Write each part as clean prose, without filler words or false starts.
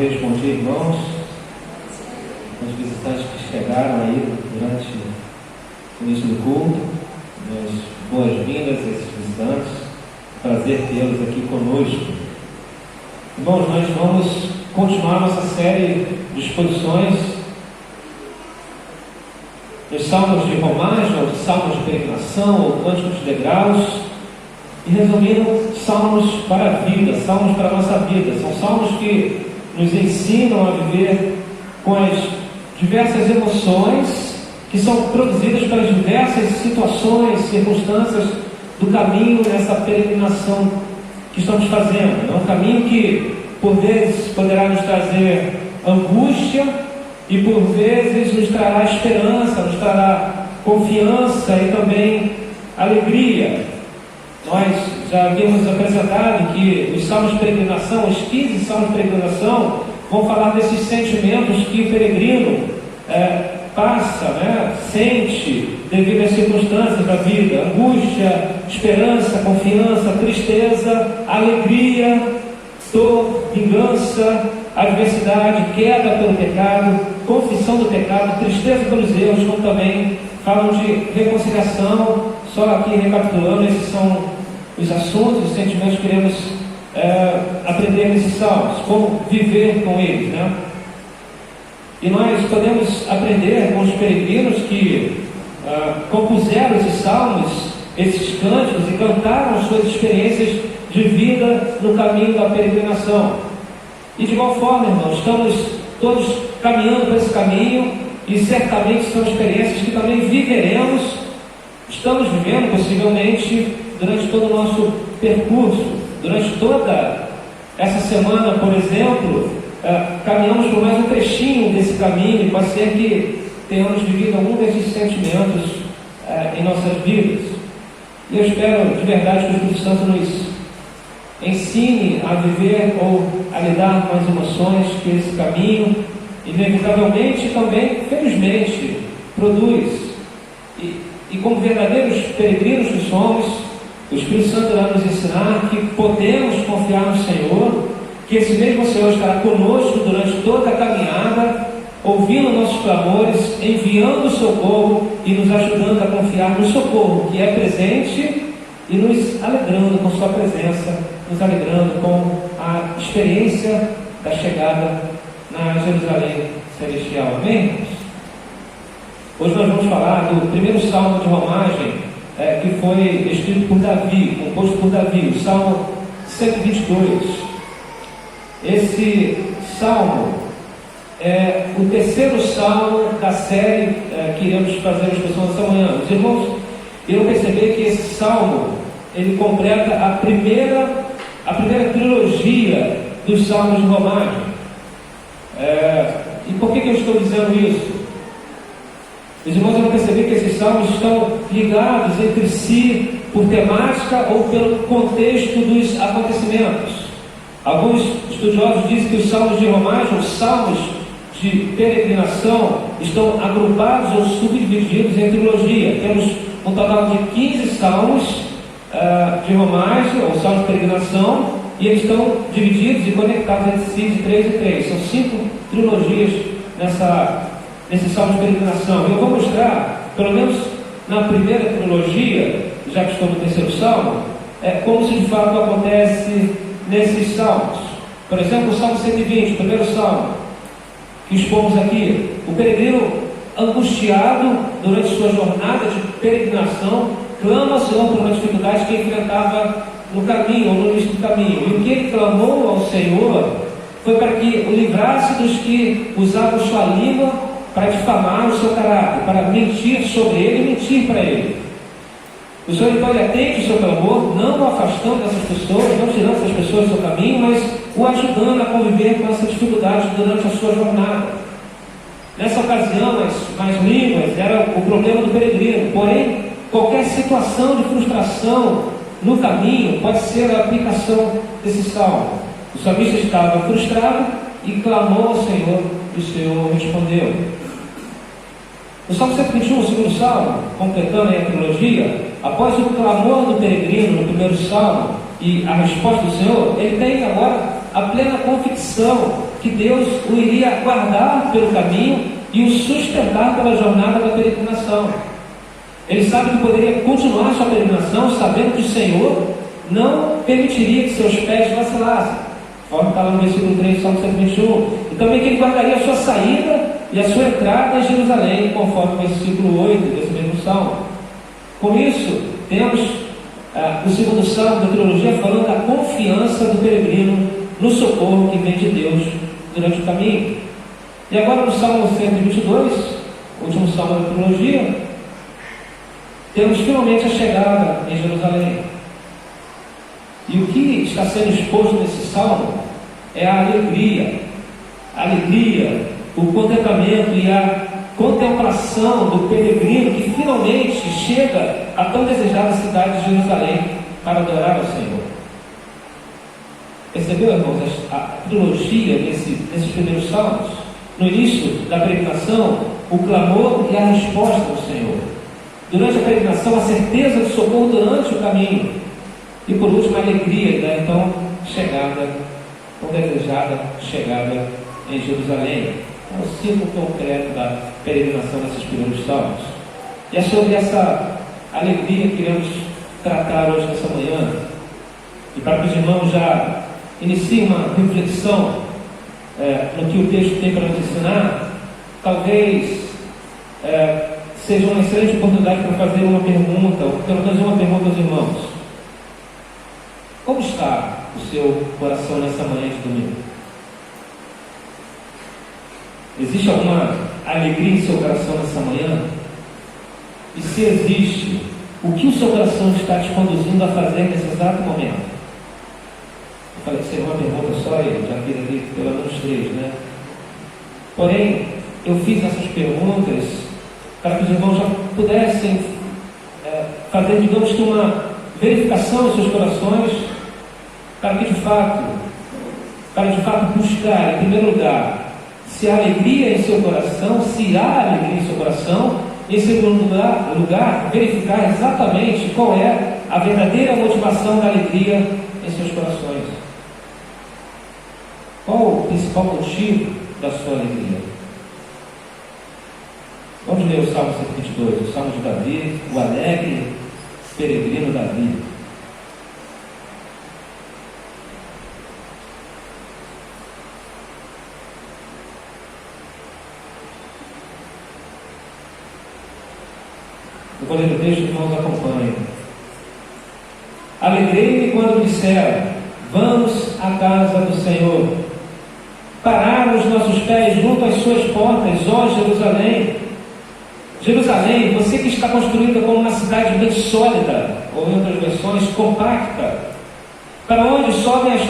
vez, bom dia, irmãos, os visitantes que chegaram aí durante o início do culto, boas-vindas a esses visitantes, prazer tê-los aqui conosco. Irmãos, nós vamos continuar nossa série de exposições dos salmos de romagem, ou salmos de peregrinação, ou cânticos de degraus. E resumindo, salmos para a vida, salmos para a nossa vida. São salmos que nos ensinam a viver com as diversas emoções que são produzidas pelas diversas situações, circunstâncias do caminho nessa peregrinação que estamos fazendo. É um caminho que, por vezes, poderá nos trazer angústia e, por vezes, nos trará esperança, nos trará confiança e também alegria. Nós já havíamos apresentado que os salmos de peregrinação, os 15 salmos de peregrinação, vão falar desses sentimentos que o peregrino passa, sente devido às circunstâncias da vida: angústia, esperança, confiança, tristeza, alegria, dor, vingança, adversidade, queda pelo pecado, confissão do pecado, tristeza pelos erros, como também falam de reconciliação. Só aqui recapitulando, esses são os assuntos, os sentimentos que queremos aprender nesses salmos, como viver com eles, E nós podemos aprender com os peregrinos que compuseram esses salmos, esses cânticos, e cantaram as suas experiências de vida no caminho da peregrinação. E de igual forma, irmãos, estamos todos caminhando por esse caminho, e certamente são experiências que também viveremos, estamos vivendo possivelmente durante todo o nosso percurso. Durante toda essa semana, por exemplo, caminhamos por mais um trechinho desse caminho, e pode ser que tenhamos vivido algum desses sentimentos em nossas vidas. E eu espero de verdade que o Espírito Santo nos ensine a viver ou a lidar com as emoções que esse caminho inevitavelmente, também felizmente, produz. E como verdadeiros peregrinos que somos, o Espírito Santo irá nos ensinar que podemos confiar no Senhor, que esse mesmo Senhor estará conosco durante toda a caminhada, ouvindo nossos clamores, enviando o socorro e nos ajudando a confiar no socorro que é presente, e nos alegrando com sua presença, nos alegrando com a experiência da chegada na Jerusalém Celestial. Amém? Hoje nós vamos falar do primeiro salmo de romagem, que foi escrito por Davi, composto por Davi, o Salmo 122. Esse salmo é o terceiro salmo da série que iremos fazer as pessoas esta manhã. Os irmãos irão perceber que esse salmo, ele completa a primeira trilogia dos salmos de romagem. E por que eu estou dizendo isso? Os irmãos vão perceber que esses salmos estão ligados entre si por temática ou pelo contexto dos acontecimentos. Alguns estudiosos dizem que os salmos de romagem, os salmos de peregrinação, estão agrupados ou subdivididos em trilogia. Temos um total de 15 salmos de romagem, ou salmos de peregrinação, e eles estão divididos e conectados entre si de 3 em 3. São 5 trilogias nesse salmo de peregrinação. Eu vou mostrar, pelo menos na primeira trilogia, já que estou no terceiro salmo, como se de fato acontece nesses salmos. Por exemplo, o Salmo 120, o primeiro salmo que expomos aqui. O peregrino angustiado durante sua jornada de peregrinação clama ao Senhor por uma dificuldade que enfrentava no caminho, ou no início do caminho. E o que ele clamou ao Senhor foi para que o livrasse dos que usavam sua língua para difamar o seu caráter, para mentir sobre ele e mentir para ele. O Senhor então atende o seu clamor, não o afastando dessas pessoas, não tirando essas pessoas do seu caminho, mas o ajudando a conviver com essa dificuldade durante a sua jornada. Nessa ocasião, as mais línguas era o problema do peregrino. Porém, qualquer situação de frustração no caminho pode ser a aplicação desse salmo. O salmista estava frustrado e clamou ao Senhor, e o Senhor respondeu. No Salmo 121, o segundo salmo, completando a trilogia, após o clamor do peregrino no primeiro salmo e a resposta do Senhor, ele tem agora a plena convicção que Deus o iria guardar pelo caminho e o sustentar pela jornada da peregrinação. Ele sabe que poderia continuar sua peregrinação, sabendo que o Senhor não permitiria que seus pés vacilassem, conforme está lá no versículo 3 do Salmo 121. E também que ele guardaria a sua saída e a sua entrada em Jerusalém, conforme o versículo 8 desse mesmo Salmo. Com isso, temos o segundo Salmo da trilogia falando da confiança do peregrino no socorro que vem de Deus durante o caminho. E agora no Salmo 122, último Salmo da trilogia, temos finalmente a chegada em Jerusalém. E o que está sendo exposto nesse Salmo é a alegria, o contentamento e a contemplação do peregrino que finalmente chega à tão desejada cidade de Jerusalém para adorar ao Senhor. Percebeu, irmãos, a trilogia desses primeiros salmos? No início da peregrinação, o clamor e a resposta do Senhor. Durante a peregrinação, a certeza do socorro durante o caminho. E por último, a alegria da então chegada, tão desejada chegada em Jerusalém. É o ciclo concreto da peregrinação nesses primeiros salmos. E é sobre essa alegria que queremos tratar hoje nessa manhã. E para que os irmãos já iniciem uma reflexão no que o texto tem para nos ensinar, talvez seja uma excelente oportunidade para fazer uma pergunta, ou pelo menos uma pergunta aos irmãos. Como está o seu coração nessa manhã de domingo? Existe alguma alegria em seu coração nessa manhã? E se existe, o que o seu coração está te conduzindo a fazer nesse exato momento? Eu falei que seria uma pergunta só, eu já fiz ali pelo menos 3, né? Porém, eu fiz essas perguntas para que os irmãos já pudessem fazer, digamos que uma verificação dos seus corações, para de fato buscar, em primeiro lugar, se há alegria em seu coração, se há alegria em seu coração, e em segundo lugar, verificar exatamente qual é a verdadeira motivação da alegria em seus corações. Qual o principal motivo da sua alegria? Vamos ler o Salmo 122, o Salmo de Davi, o alegre peregrino Davi. Eu vou ler o texto, irmãos, acompanhem. Alegrei-me quando disseram: vamos à casa do Senhor. Pararam os nossos pés junto às suas portas, ó Jerusalém. Jerusalém, você que está construída como uma cidade bem sólida, ou em outras versões, compacta, para onde sobem as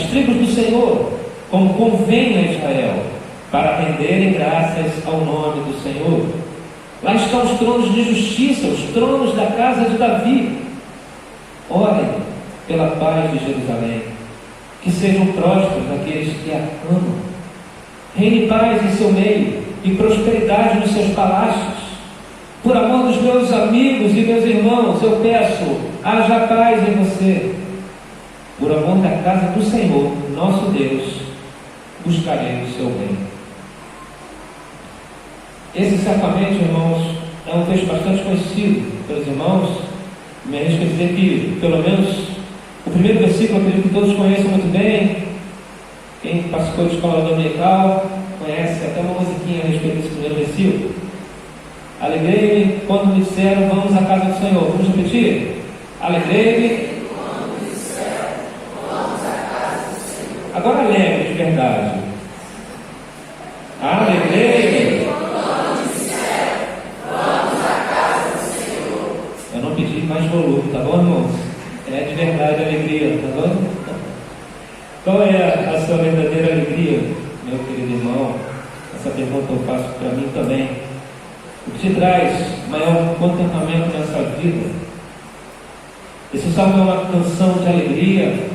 tribos do Senhor, como convém a Israel, para renderem graças ao nome do Senhor. Lá estão os tronos de justiça, os tronos da casa de Davi. Orem pela paz de Jerusalém, que sejam prósperos aqueles que a amam. Reine paz em seu meio e prosperidade nos seus palácios. Por amor dos meus amigos e meus irmãos, eu peço, haja paz em você. Por amor da casa do Senhor, nosso Deus, buscarei o seu bem. Esse certamente, irmãos, é um texto bastante conhecido pelos irmãos. Me arrisco a dizer que, pelo menos, o primeiro versículo, acredito que todos conhecem muito bem. Quem participou de escola dominical conhece até uma musiquinha a respeito desse primeiro versículo. Alegrei-me quando me disseram: vamos à casa do Senhor. Vamos repetir? Alegrei-me quando me disseram: vamos à casa do Senhor. Agora alegre de verdade. Alegrei-me quando me disseram: vamos à casa do Senhor. Eu não pedi mais volume, tá bom, irmãos? É de verdade a alegria, tá bom? Qual é a sua verdadeira alegria, meu querido irmão? Essa pergunta eu faço para mim também. O que te traz maior contentamento nessa vida? Esse salmo é uma canção de alegria,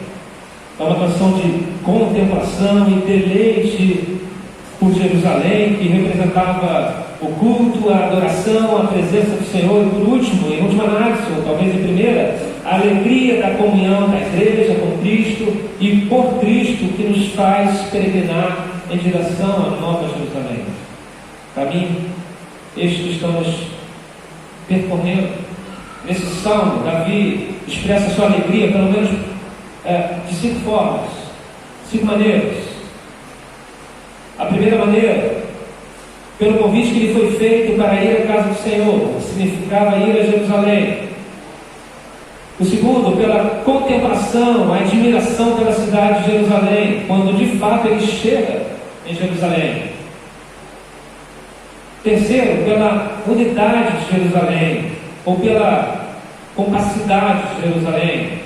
é uma canção de contemplação e deleite por Jerusalém, que representava o culto, a adoração, a presença do Senhor. E por último, em última análise, ou talvez em primeira, a alegria da comunhão da igreja com Cristo e por Cristo, que nos faz peregrinar em direção à Nova Jerusalém. Caminho este que estamos percorrendo. Nesse salmo, Davi expressa sua alegria, pelo menos de 5 formas, 5 maneiras. A primeira maneira, pelo convite que lhe foi feito para ir à casa do Senhor, que significava ir a Jerusalém. O segundo, pela contemplação, a admiração pela cidade de Jerusalém, quando de fato ele chega em Jerusalém. Terceiro, pela unidade de Jerusalém, ou pela compacidade de Jerusalém,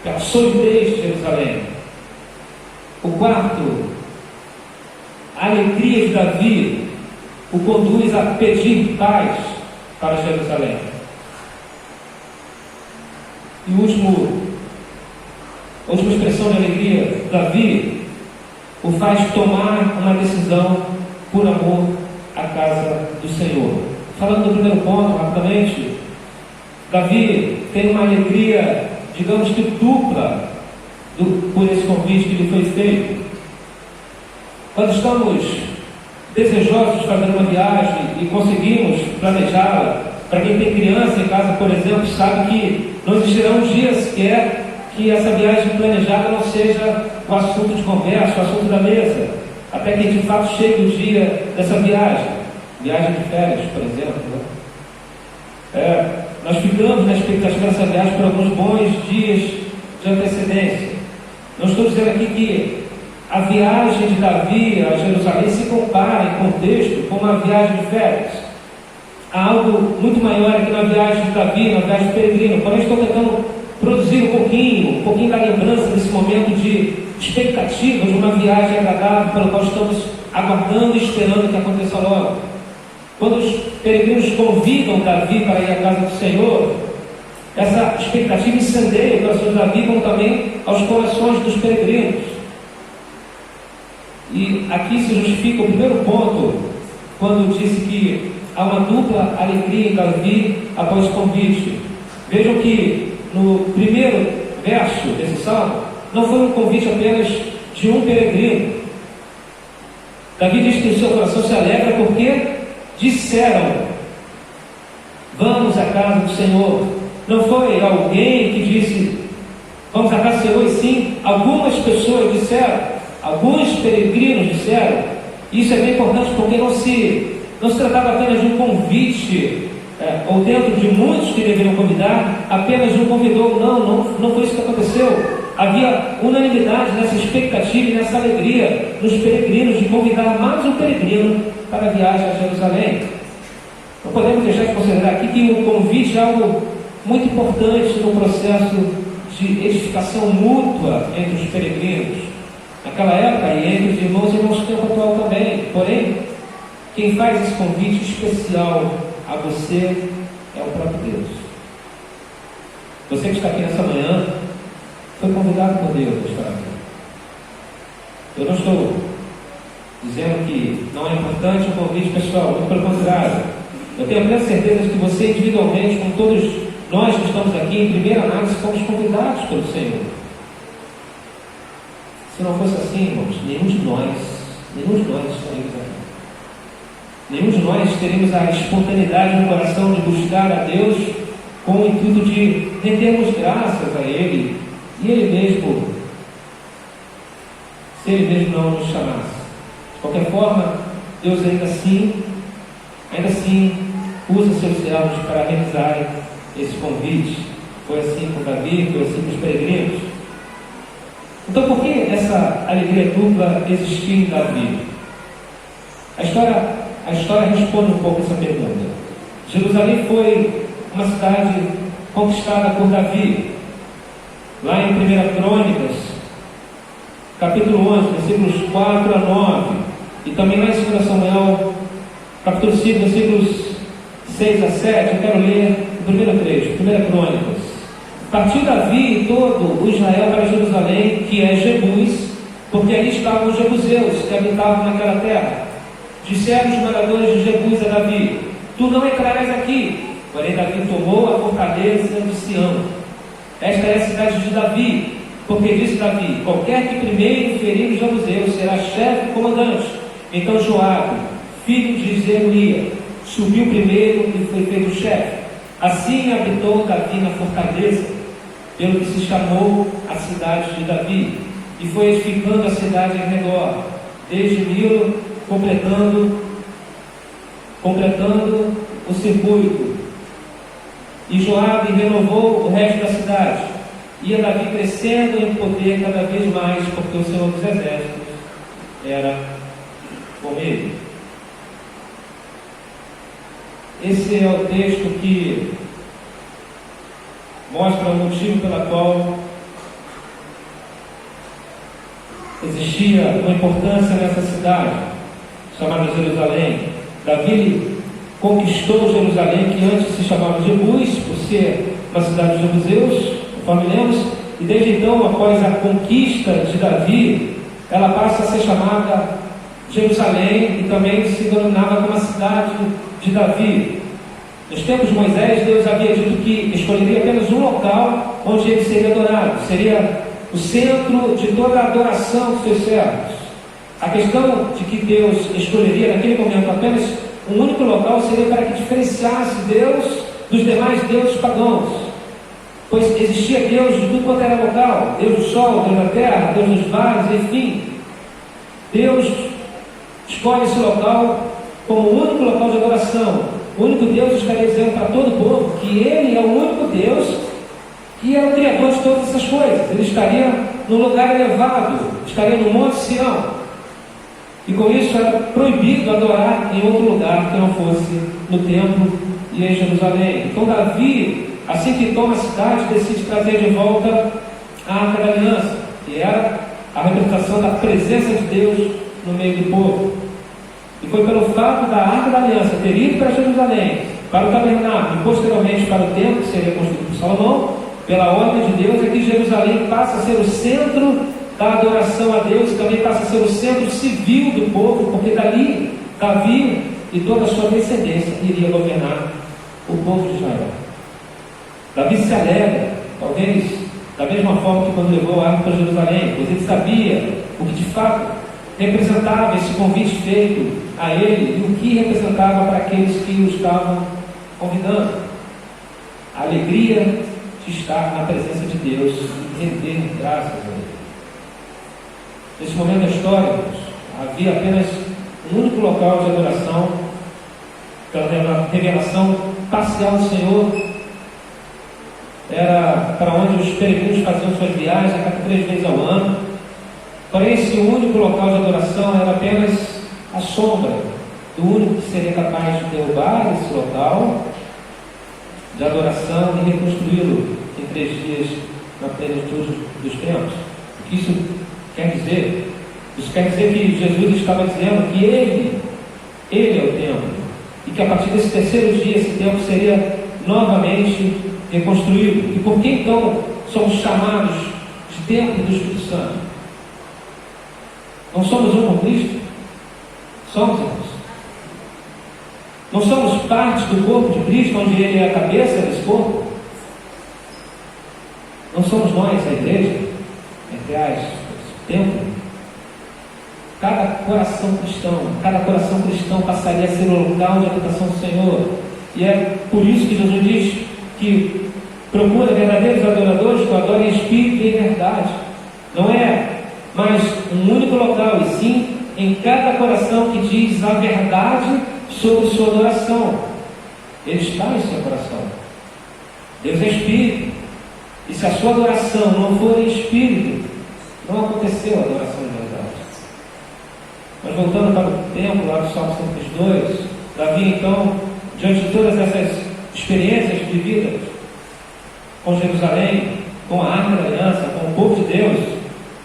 pela solidez de Jerusalém. O quarto, a alegria de Davi o conduz a pedir paz para Jerusalém. E a última expressão de alegria, Davi o faz tomar uma decisão por amor à casa do Senhor. Falando do primeiro ponto, rapidamente, Davi tem uma alegria, digamos que dupla, por esse convite que lhe foi feito. Quando estamos desejosos de fazer uma viagem e conseguimos planejá-la, para quem tem criança em casa, por exemplo, sabe que não existirão dias sequer que essa viagem planejada não seja o assunto de conversa, o assunto da mesa, até que de fato chegue o dia dessa viagem de férias, por exemplo, né? Nós ficamos na expectativa dessa viagem por alguns bons dias de antecedência. Não estou dizendo aqui que a viagem de Davi a Jerusalém se compara em contexto com uma viagem de férias. Há algo muito maior aqui na viagem de Davi, na viagem peregrina. Porém, estou tentando produzir um pouquinho da lembrança desse momento de expectativa de uma viagem agradável pelo qual estamos aguardando e esperando que aconteça logo. Quando os peregrinos convidam Davi para ir à casa do Senhor, essa expectativa incendeia o coração de Davi, como também aos corações dos peregrinos. E aqui se justifica o primeiro ponto, quando disse que há uma dupla alegria em Davi após o convite. Vejam que no primeiro verso desse salmo, não foi um convite apenas de um peregrino. Davi diz que o seu coração se alegra porque disseram: vamos à casa do Senhor. Não foi alguém que disse vamos à casa do Senhor, e sim algumas pessoas disseram, alguns peregrinos disseram. Isso é bem importante porque não se tratava apenas de um convite, ou dentro de muitos que deveriam convidar, apenas um convidou. Não foi isso que aconteceu. Havia unanimidade nessa expectativa e nessa alegria nos peregrinos de convidar mais um peregrino para a viagem a Jerusalém. Não podemos deixar de considerar aqui que o convite é algo muito importante no processo de edificação mútua entre os peregrinos. Naquela época, e entre os irmãos no tempo atual também. Porém, quem faz esse convite especial a você é o próprio Deus. Você que está aqui nessa manhã foi convidado por Deus a estar aqui. Eu não estou dizendo que não é importante o convite pessoal, muito pelo contrário. Eu tenho a plena certeza de que você individualmente, como todos nós que estamos aqui, em primeira análise, fomos convidados pelo Senhor. Se não fosse assim, irmãos, nenhum de nós estaríamos aqui. Nenhum de nós teríamos a espontaneidade no coração de buscar a Deus com o intuito de rendermos graças a Ele, e Ele mesmo, se Ele mesmo não nos chamasse. De qualquer forma, Deus ainda assim usa seus servos para realizar esse convite. Foi assim com Davi, foi assim com os peregrinos. Então, por que essa alegria dupla existiu em Davi? A história responde um pouco essa pergunta. Jerusalém foi uma cidade conquistada por Davi. Lá em 1 Crônicas, capítulo 11, versículos 4 a 9, e também lá em 2 Samuel, capítulo 5, versículos 6 a 7, eu quero ler o primeiro trecho, 1 Crônicas. Partiu Davi e todo o Israel para Jerusalém, que é Jebus, porque ali estavam os jebuseus que habitavam naquela terra. Disseram os moradores de Jebus a Davi: tu não entrarás aqui. Porém Davi tomou a fortaleza de Sião. Esta é a cidade de Davi, porque disse Davi: qualquer que primeiro ferir os jebuseus será chefe e comandante. Então Joabe, filho de Zeruia, subiu primeiro e foi feito chefe. Assim habitou Davi na fortaleza, pelo que se chamou a cidade de Davi, e foi edificando a cidade em redor, desde Milo, completando o circuito. E Joabe renovou o resto da cidade. Ia Davi crescendo em poder cada vez mais, porque o Senhor dos Exércitos era com ele. Esse é o texto que mostra o motivo pela qual existia uma importância nessa cidade, chamada Jerusalém. Davi conquistou Jerusalém, que antes se chamava Jebus, por ser uma cidade de jebuseus, conforme lemos, e desde então, após a conquista de Davi, ela passa a ser chamada Jerusalém, e também se denominava como a cidade de Davi. Nos tempos de Moisés, Deus havia dito que escolheria apenas um local onde ele seria adorado, seria o centro de toda a adoração dos seus servos. A questão de que Deus escolheria naquele momento apenas um único local seria para que diferenciasse Deus dos demais deuses pagãos, pois existia Deus de tudo quanto era local: Deus do sol, Deus da terra, Deus dos vales, enfim. Deus escolhe esse local como o único local de adoração. O único Deus estaria dizendo para todo o povo que Ele é o único Deus que é o Criador de todas essas coisas. Ele estaria no lugar elevado, estaria no Monte Sião, e com isso era proibido adorar em outro lugar que não fosse no templo e em Jerusalém. Então Davi, assim que toma a cidade, decide trazer de volta a Arca da Aliança, que era a representação da presença de Deus no meio do povo. E foi pelo fato da Arca da Aliança ter ido para Jerusalém, para o tabernáculo e posteriormente para o templo, que seria construído por Salomão, pela ordem de Deus, é que Jerusalém passa a ser o centro da adoração a Deus, e também passa a ser o centro civil do povo, porque dali Davi e toda a sua descendência iria governar o povo de Israel. Davi se alegra, talvez da mesma forma que quando levou a arca para Jerusalém, pois ele sabia o que de fato representava esse convite feito a ele e o que representava para aqueles que o estavam convidando: a alegria de estar na presença de Deus e render graças a Ele. Nesse momento da história, havia apenas um único local de adoração, pela revelação parcial do Senhor. Era para onde os peregrinos faziam suas viagens a cada 3 vezes ao ano. Porém, esse único local de adoração era apenas a sombra do único que seria capaz de derrubar esse local de adoração e reconstruí-lo em 3 dias na plenitude dos tempos. O que isso quer dizer? Isso quer dizer que Jesus estava dizendo que Ele é o templo, e que a partir desse 3º dia esse templo seria novamente reconstruído. E por que então somos chamados de templo do Espírito Santo? Não somos um com Cristo? Somos, irmãos. Não somos parte do corpo de Cristo, onde Ele é a cabeça desse corpo? Não somos nós, a igreja, entre as templo? Cada coração cristão passaria a ser o local de habitação do Senhor. E é por isso que Jesus diz que procura verdadeiros adoradores que o adorem em espírito e em verdade. Não é mais um único local, e sim em cada coração que diz a verdade sobre sua adoração. Ele está em seu coração. Deus é espírito, e se a sua adoração não for em espírito, não aconteceu a adoração de verdade. Mas voltando para o templo, lá do Salmo 102, Davi então, diante de todas essas experiências vividas com Jerusalém, com a Arca da Aliança, com o povo de Deus,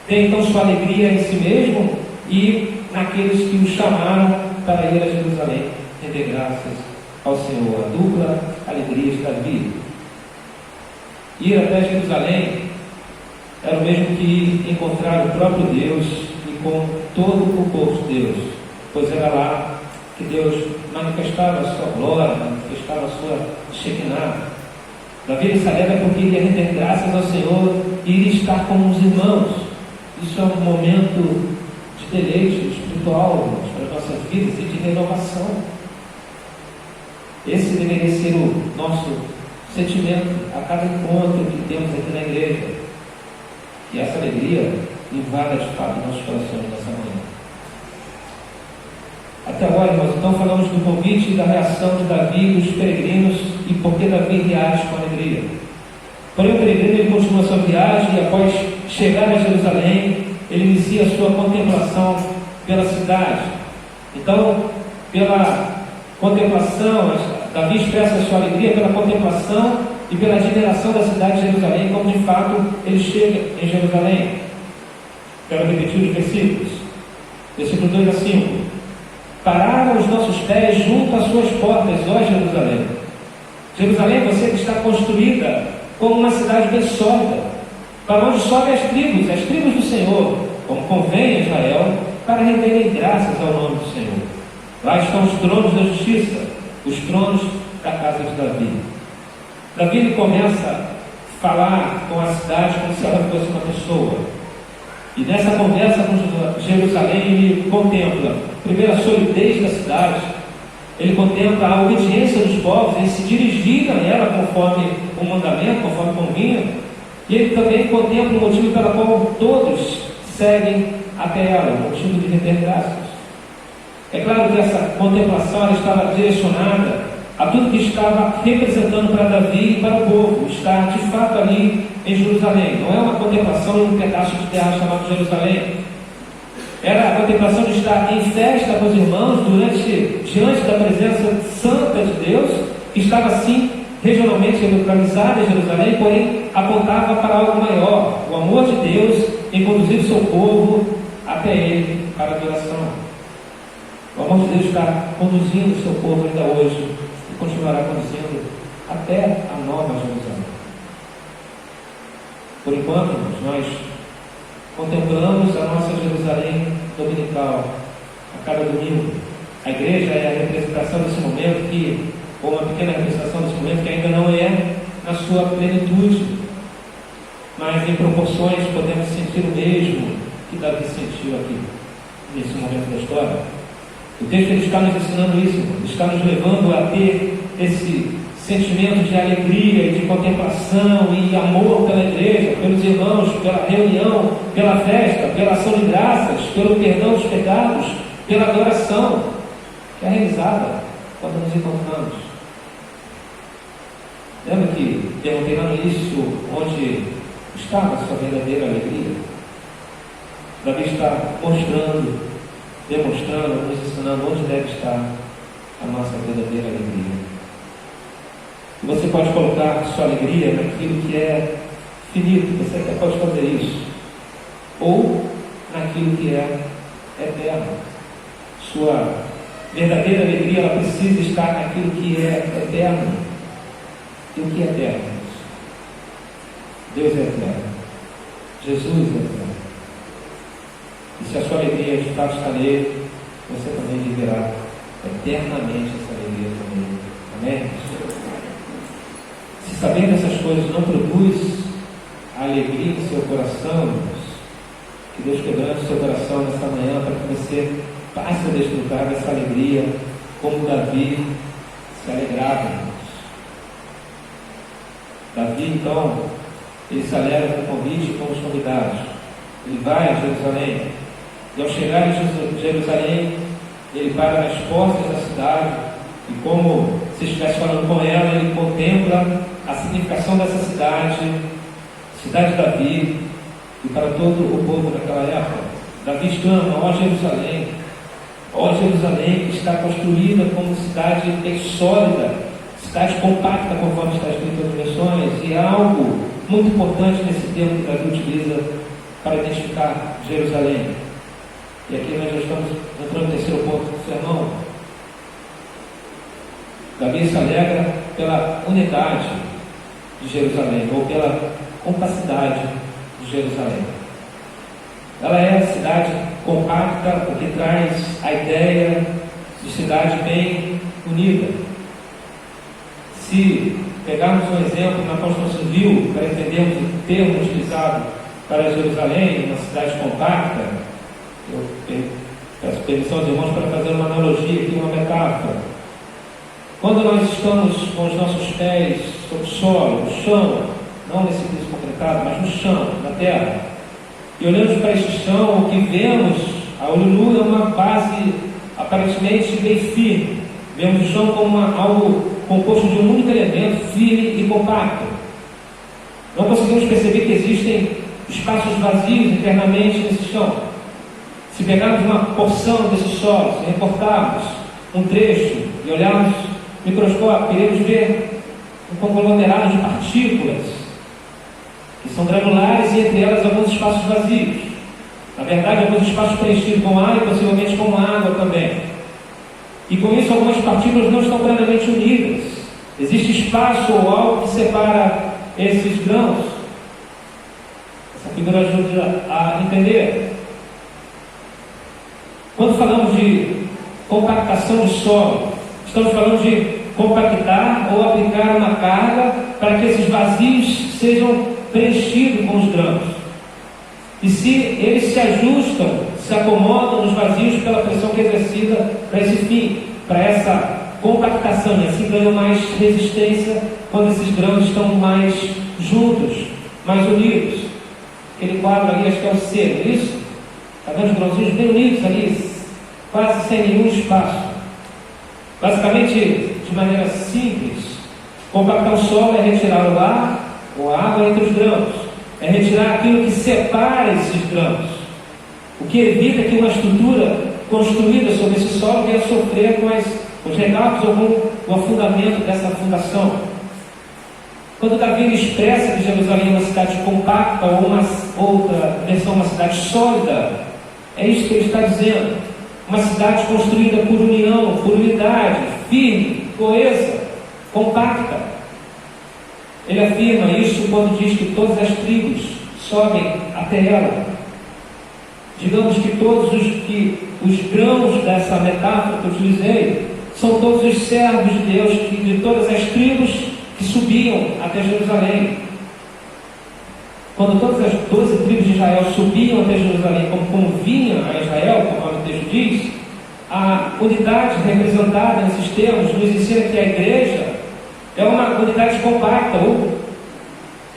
tem então sua alegria em si mesmo e naqueles que o chamaram para ir a Jerusalém render graças ao Senhor. A dupla alegria de Davi. Ir até Jerusalém era o mesmo que ir encontrar o próprio Deus e com todo o povo de Deus, pois era lá que Deus manifestava a sua glória, manifestava a sua Shekinah. Davi se alegra porque ele ia render graças ao Senhor e iria estar com os irmãos. Isso é um momento de deleite espiritual, irmãos, para as nossas vidas e de renovação. Esse deveria ser o nosso sentimento a cada encontro que temos aqui na igreja. E essa alegria invada de fato nossos corações nessa manhã. Até agora, irmãos, então falamos do convite e da reação de Davi, dos peregrinos, e por que Davi reage com alegria. Porém, o peregrino ele continua sua viagem e, após chegar a Jerusalém, ele inicia a sua contemplação pela cidade. Então, pela contemplação, Davi expressa a sua alegria pela contemplação e pela admiração da cidade de Jerusalém, como de fato ele chega em Jerusalém. Quero repetir os versículos. Versículo 2 a 5. Pararam os nossos pés junto às suas portas, ó Jerusalém. Jerusalém, você que está construída como uma cidade bem sólida, para onde sobem as tribos do Senhor, como convém a Israel, para renderem graças ao nome do Senhor. Lá estão os tronos da justiça, os tronos da casa de Davi. Davi ele começa a falar com a cidade como se ela fosse uma pessoa. E nessa conversa com Jerusalém, ele contempla, primeiro, a solidez da cidade, ele contempla a obediência dos povos em se dirigir a ela conforme o mandamento, conforme convinha, e ele também contempla o motivo pelo qual todos seguem até ela, o motivo de render graças. É claro que essa contemplação ela estava direcionada a tudo que estava representando para Davi e para o povo, estar de fato ali em Jerusalém. Não é uma contemplação em um pedaço de terra chamado Jerusalém. Era a contemplação de estar em festa com os irmãos, diante da presença santa de Deus, que estava assim regionalmente localizada em Jerusalém, porém apontava para algo maior, o amor de Deus em conduzir o seu povo até Ele para a adoração. O amor de Deus está conduzindo o seu povo ainda hoje e continuará conduzindo até a nova Jerusalém. Por enquanto, nós contemplamos a nossa Jerusalém dominical a cada domingo. A igreja é a representação desse momento, ou uma pequena representação desse momento que ainda não é na sua plenitude, mas em proporções podemos sentir o mesmo que Davi sentiu aqui, nesse momento da história. O texto ele está nos ensinando isso, ele está nos levando a ter esse sentimento de alegria e de contemplação e amor pela igreja, pelos irmãos, pela reunião, pela festa, pela ação de graças, pelo perdão dos pecados, pela adoração que é realizada quando nos encontramos. Lembra que perguntei lá no início onde estava a sua verdadeira alegria? Davi está demonstrando, nos ensinando onde deve estar a nossa verdadeira alegria. E você pode colocar sua alegria naquilo que é finito, você até pode fazer isso, ou naquilo que é eterno. Sua verdadeira alegria ela precisa estar naquilo que é eterno. E o que é eterno? Deus é eterno, Jesus é eterno. E se a sua alegria de fato está nele, você também viverá eternamente essa alegria também. Amém? Se saber dessas coisas não produz a alegria em seu coração, irmãos, que Deus quebrante o seu coração nessa manhã para que você passe a desfrutar dessa alegria como Davi se alegrava, irmãos. Davi, então, ele se alegra com o convite e com os convidados. Ele vai a Jerusalém. E ao chegar em Jerusalém, ele para nas portas da cidade. E como se estivesse falando com ela, ele contempla a significação dessa cidade, cidade de Davi, e para todo o povo daquela época. Davi exclama: ó Jerusalém, que está construída como cidade bem sólida, cidade compacta, conforme está escrito nas versões, e há algo muito importante nesse termo que Davi utiliza para identificar Jerusalém. E aqui nós já estamos entrando no terceiro ponto do sermão. Davi se alegra pela unidade de Jerusalém, ou pela compacidade de Jerusalém. Ela é a cidade compacta, o que traz a ideia de cidade bem unida. Se pegarmos um exemplo na construção civil, para entendermos o termo utilizado para Jerusalém, uma cidade compacta, eu peço permissão aos irmãos para fazer uma analogia aqui, uma metáfora. Quando nós estamos com os nossos pés sobre o solo, no chão, não nesse piso concretado, mas no chão, na terra, e olhamos para este chão, o que vemos a olho nu é uma base aparentemente bem firme. Vemos o chão como algo composto de um único elemento, firme e compacto. Não conseguimos perceber que existem espaços vazios internamente nesse chão. Se pegarmos uma porção desse solo, se recortarmos um trecho e olharmos no microscópio, iremos ver um conglomerado de partículas que são granulares e entre elas alguns espaços vazios. Na verdade, alguns espaços preenchidos com ar e possivelmente com água também. E com isso, algumas partículas não estão plenamente unidas. Existe espaço ou algo que separa esses grãos. Essa figura ajuda a entender. Quando falamos de compactação de solo, estamos falando de compactar ou aplicar uma carga para que esses vazios sejam preenchidos com os grãos. E se eles se ajustam, se acomodam nos vazios pela pressão que é exercida para esse fim, para essa compactação, e assim ganham mais resistência quando esses grãos estão mais juntos, mais unidos. Aquele quadro ali, acho que é o C, não é isso? Está vendo os grãozinhos bem unidos ali, quase sem nenhum espaço. Basicamente, de maneira simples, compactar o solo é retirar o ar ou a água entre os grãos, é retirar aquilo que separa esses grãos, o que evita que uma estrutura construída sobre esse solo venha sofrer com os recalques ou com o afundamento dessa fundação. Quando Davi expressa que Jerusalém é uma cidade compacta ou uma outra versão, uma cidade sólida, é isso que ele está dizendo. Uma cidade construída por união, por unidade, firme, coesa, compacta. Ele afirma isso quando diz que todas as tribos sobem até ela. Digamos que os grãos dessa metáfora que eu utilizei são todos os servos de Deus, de todas as tribos que subiam até Jerusalém. Quando todas as 12 tribos de Israel subiam até Jerusalém, como convinha a Israel, conforme o texto diz, a unidade representada nesses termos nos ensina que a igreja é uma unidade compacta, ou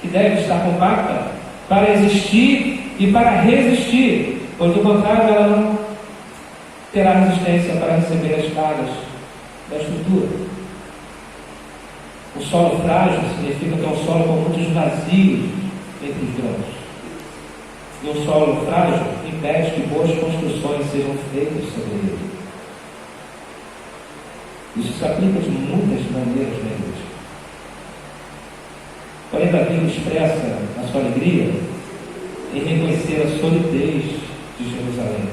que deve estar compacta, para existir e para resistir, pois do contrário ela não terá resistência para receber as cargas da estrutura. O solo frágil significa que é um solo com muitos vazios entre os grãos. E um solo frágil impede que boas construções sejam feitas sobre ele. Isso se aplica de muitas maneiras na igreja. Porém, Davi expressa a sua alegria em reconhecer a solidez de Jerusalém.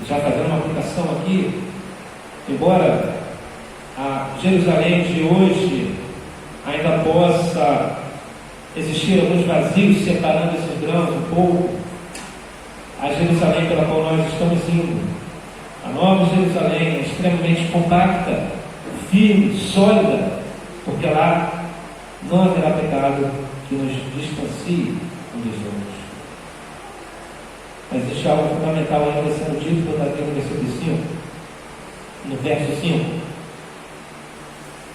Já fazendo uma aplicação aqui, embora a Jerusalém de hoje ainda possa existir alguns vazios separando esses grãos um pouco, a Jerusalém pela qual nós estamos indo, a nova Jerusalém, é extremamente compacta, firme, sólida, porque lá não haverá pecado que nos distancie um dos outros. Mas existe algo fundamental ainda sendo dito por Davi no versículo 5, no verso 5.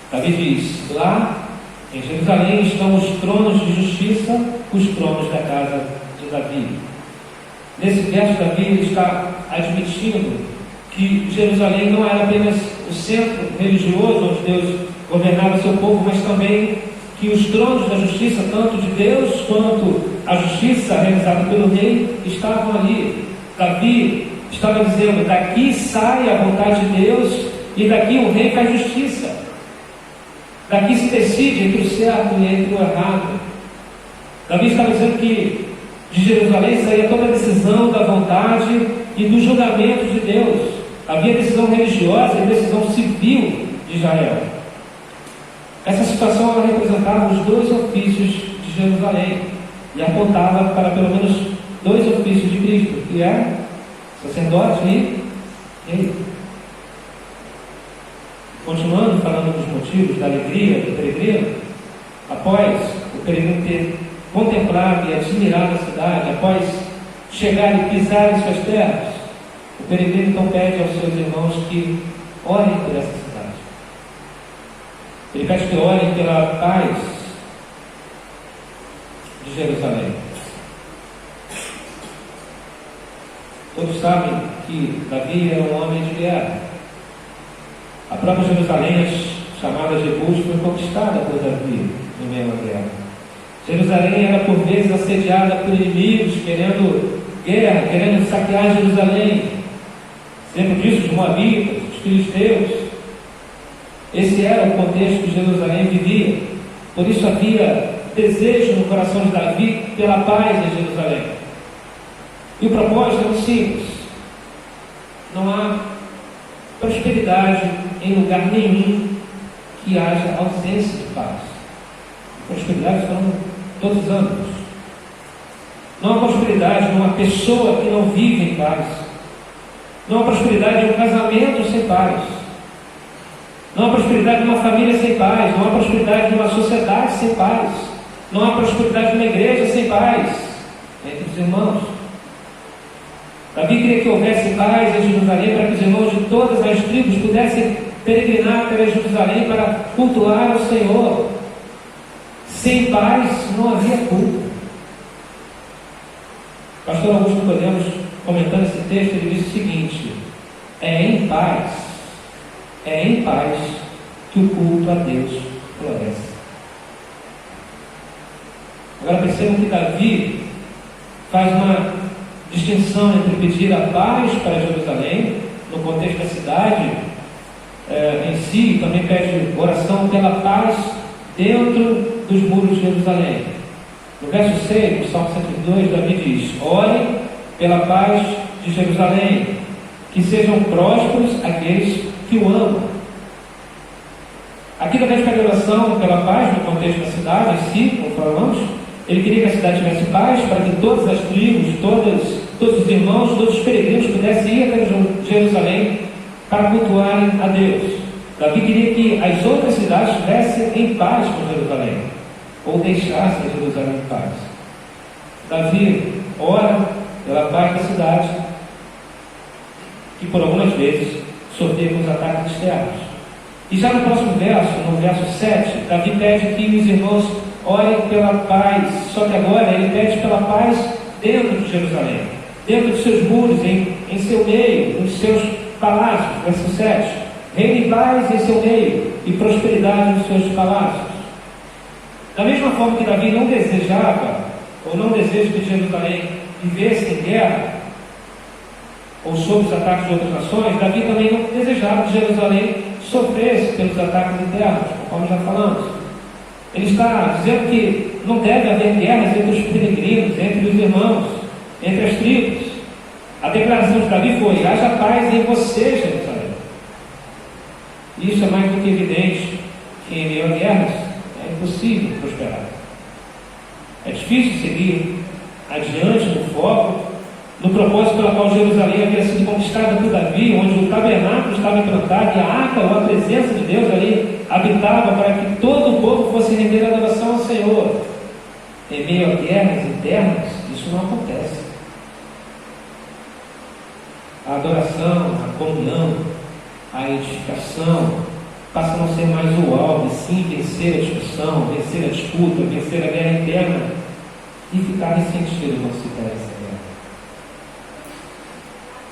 Davi diz: lá em Jerusalém estão os tronos de justiça, os tronos da casa de Davi. Nesse verso, Davi ele está admitindo que Jerusalém não era apenas o centro religioso onde Deus governava seu povo, mas também que os tronos da justiça, tanto de Deus quanto a justiça realizada pelo rei, estavam ali. Davi estava dizendo: daqui sai a vontade de Deus e daqui o rei faz justiça. Daqui se decide entre o certo e entre o errado. Davi estava dizendo que de Jerusalém saía toda a decisão da vontade e do julgamento de Deus. Havia decisão religiosa e decisão civil de Israel. Essa situação ela representava os dois ofícios de Jerusalém e apontava para pelo menos dois ofícios de Cristo, que é sacerdote e rei. Continuando falando dos motivos da alegria do peregrino, após o peregrino ter contemplado e admirado a cidade, após chegar e pisar em suas terras, o peregrino então pede aos seus irmãos que orem por essa cidade. Ele pede que orem pela paz de Jerusalém. Todos sabem que Davi era um homem de guerra. A própria Jerusalém, chamada Jebus, foi conquistada por Davi em meio à guerra. Jerusalém era por vezes assediada por inimigos, querendo guerra, querendo saquear Jerusalém. Exemplo disso, os moabitas, os filisteus. Esse era o contexto que Jerusalém vivia. Por isso havia desejo no coração de Davi pela paz em Jerusalém. E o propósito é muito simples. Não há prosperidade em lugar nenhum que haja ausência de paz. Prosperidade são todos os âmbitos. Não há prosperidade numa pessoa que não vive em paz. Não há prosperidade em um casamento sem paz. Não há prosperidade numa família sem paz. Não há prosperidade numa sociedade sem paz. Não há prosperidade numa igreja sem paz entre os irmãos. Davi queria que houvesse paz em Jerusalém para que os irmãos de todas as tribos pudessem peregrinar até Jerusalém para cultuar o Senhor. Sem paz não havia culto. Pastor Augusto Podemos, comentando esse texto, ele diz o seguinte: é em paz que o culto a Deus floresce. Agora percebam que Davi faz uma distinção entre pedir a paz para Jerusalém, no contexto da cidade em si, e também pede oração pela paz dentro dos muros de Jerusalém. No verso 6 do Salmo 102, Davi diz: orem pela paz de Jerusalém, que sejam prósperos aqueles que o amam. Aqui também pede oração pela paz no contexto da cidade em si, como falamos. Ele queria que a cidade tivesse paz para que todas as tribos, todos os irmãos, todos os peregrinos pudessem ir até Jerusalém para cultuarem a Deus. Davi queria que as outras cidades estivessem em paz com Jerusalém, ou deixassem Jerusalém em paz. Davi ora pela paz da cidade, que por algumas vezes sofria com os ataques externos. E já no próximo verso, no verso 7, Davi pede que os irmãos orem pela paz, só que agora ele pede pela paz dentro de Jerusalém, dentro de seus muros, em seu meio, nos seus palácios. Verso 7: reine paz em seu meio e prosperidade nos seus palácios. Da mesma forma que Davi não desejava, ou não deseja que Jerusalém vivesse em guerra, ou sob os ataques de outras nações, Davi também não desejava que Jerusalém sofresse pelos ataques internos, conforme já falamos. Ele está dizendo que não deve haver guerras entre os peregrinos, entre os irmãos, entre as tribos. A declaração de Davi foi: haja paz em você, Jerusalém. Isso é mais do que evidente que em meio a guerras é impossível prosperar. É difícil seguir adiante no foco, no propósito pelo qual Jerusalém havia sido conquistada por Davi, onde o tabernáculo estava implantado e a arca, ou a presença de Deus ali, habitava para que todo o povo fosse render adoração ao Senhor. Em meio a guerras internas, isso não acontece. A adoração, a comunhão, a edificação passam a não ser mais o alvo, e sim vencer a discussão, vencer a disputa, vencer a guerra interna e ficar ressentido quando se perde essa guerra.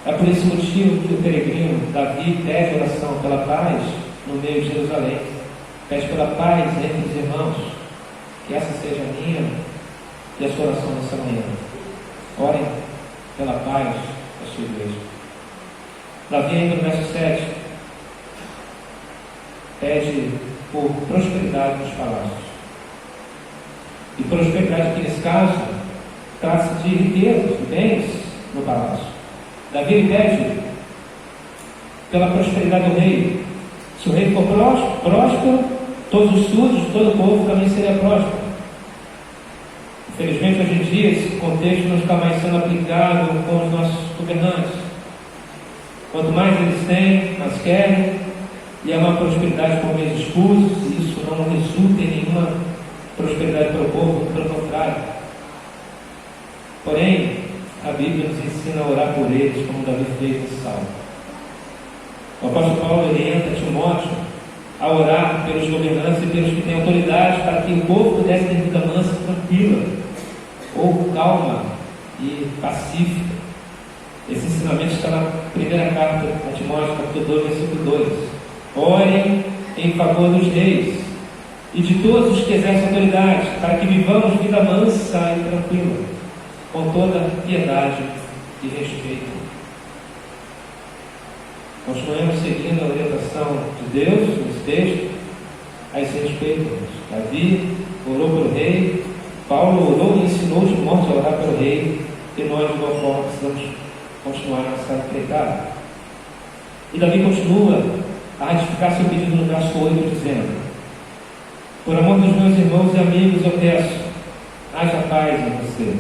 É por esse motivo que o peregrino Davi pede oração pela paz no meio de Jerusalém, pede pela paz entre os irmãos. Que essa seja a minha e a sua oração nessa manhã. Orem pela paz da sua igreja. Davi, ainda no verso 7, pede por prosperidade nos palácios. E prosperidade aqui nesse caso trata-se de riquezas, de bens no palácio. Davi pede pela prosperidade do rei. Se o rei for próspero, todos os súditos, todo o povo também seria próspero. Infelizmente, hoje em dia, esse contexto não está mais sendo aplicado com os nossos governantes. Quanto mais eles têm, mais querem, e é uma prosperidade por meios escusos, e isso não resulta em nenhuma prosperidade para o povo, pelo contrário. Porém, a Bíblia nos ensina a orar por eles, como Davi fez no Salmo. O apóstolo Paulo orienta Timóteo a orar pelos governantes e pelos que têm autoridade, para que o povo pudesse ter vida mansa e tranquila, ou calma e pacífica. Esse ensinamento está na primeira carta a Timóteo, capítulo 2, versículo 2. Orem em favor dos reis e de todos os que exercem autoridade, para que vivamos vida mansa e tranquila, com toda piedade e respeito. Continuemos seguindo a orientação de Deus nesse texto a esse respeito. Davi orou pelo rei, Paulo orou e ensinou Timóteo a orar pelo rei, e nós, de igual forma, precisamos continuar nessa empreitada. E Davi continua a ratificar seu pedido no verso 8, dizendo: por amor dos meus irmãos e amigos, eu peço, haja paz em você.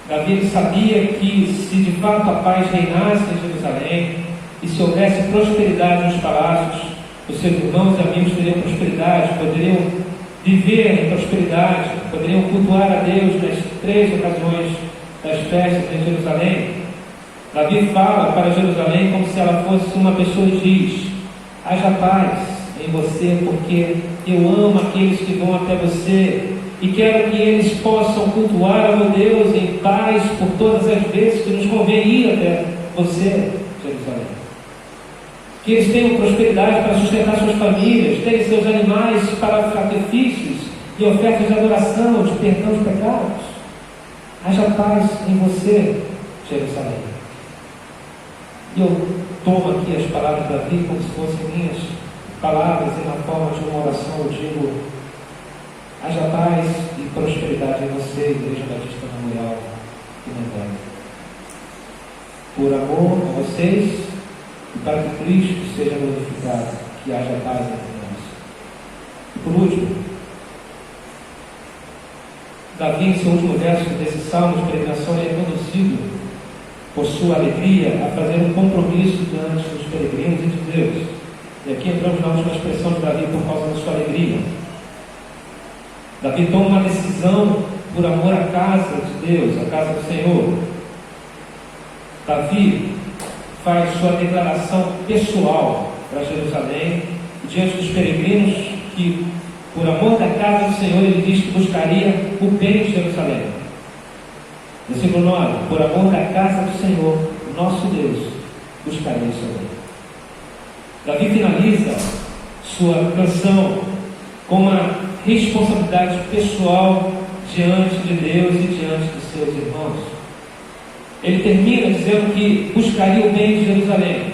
Davi sabia que, se de fato a paz reinasse em Jerusalém, e se houvesse prosperidade nos palácios, os seus irmãos e amigos teriam prosperidade, poderiam viver em prosperidade, poderiam cultuar a Deus nas 3 ocasiões das festas em Jerusalém. Davi fala para Jerusalém como se ela fosse uma pessoa e diz: haja paz em você, porque eu amo aqueles que vão até você e quero que eles possam cultuar ao meu Deus em paz por todas as vezes que nos convém ir até você, Jerusalém. Que eles tenham prosperidade para sustentar suas famílias, terem seus animais para sacrifícios e ofertas de adoração, de perdão de pecados. Haja paz em você, Jerusalém. E eu tomo aqui as palavras da Davi como se fossem minhas palavras, e na forma de uma oração eu digo: haja paz e prosperidade em você, Igreja Batista Memorial e Memória. Por amor a vocês, e para que Cristo seja glorificado, que haja paz entre nós. E por último, Davi, em seu último verso desse salmo de peregrinação, é conduzido por sua alegria a fazer um compromisso diante dos peregrinos e de Deus. E aqui entramos na última expressão de Davi por causa da sua alegria. Davi toma uma decisão por amor à casa de Deus, à casa do Senhor. Davi faz sua declaração pessoal para Jerusalém, diante dos peregrinos, que, por amor da casa do Senhor, ele diz que buscaria o bem de Jerusalém. Versículo 9: por amor da casa do Senhor, nosso Deus, buscarei o seu bem. Davi finaliza sua canção com uma responsabilidade pessoal diante de Deus e diante de seus irmãos. Ele termina dizendo que buscaria o bem de Jerusalém.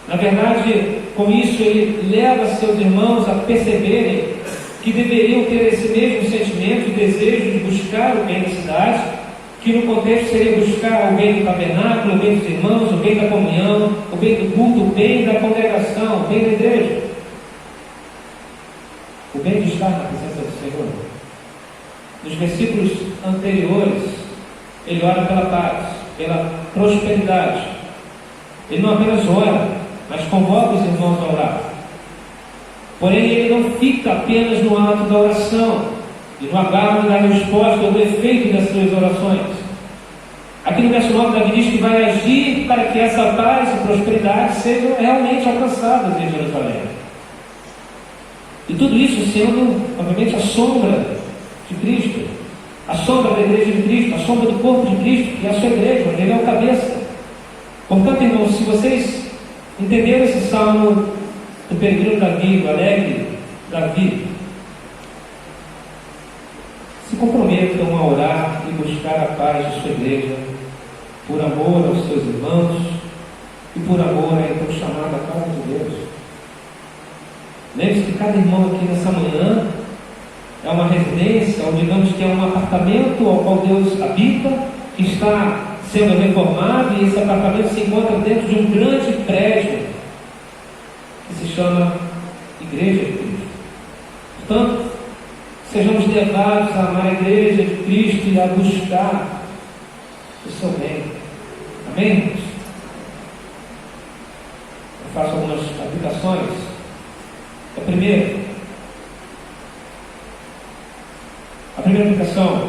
Na verdade, com isso ele leva seus irmãos a perceberem que deveriam ter esse mesmo sentimento e desejo de buscar o bem da cidade, que no contexto seria buscar o bem do tabernáculo, o bem dos irmãos, o bem da comunhão, o bem do culto, o bem da congregação, o bem da igreja. O bem de estar na presença do Senhor. Nos versículos anteriores, ele ora pela paz, pela prosperidade. Ele não apenas ora, mas convoca os irmãos a orar. Porém, ele não fica apenas no ato da oração e no aguardo da resposta ou do efeito das suas orações. Aqui no verso 9, Davi diz que vai agir para que essa paz e prosperidade sejam realmente alcançadas em Jerusalém. E tudo isso sendo, obviamente, a sombra de Cristo, a sombra da igreja de Cristo, a sombra do corpo de Cristo, que é a sua igreja, onde ele é o cabeça. Portanto, irmãos, se vocês entenderam esse salmo do peregrino Davi, do alegre Davi, se comprometam a orar e buscar a paz de sua igreja, por amor aos seus irmãos e por amor à então chamada casa de Deus. Lembre-se que cada irmão aqui nessa manhã é uma residência, ou digamos que é um apartamento ao qual Deus habita, que está sendo reformado, e esse apartamento se encontra dentro de um grande prédio que se chama Igreja de Cristo. Portanto, sejamos levados a amar a Igreja de Cristo e a buscar o seu bem. Amém? faço algumas aplicações. A primeira aplicação,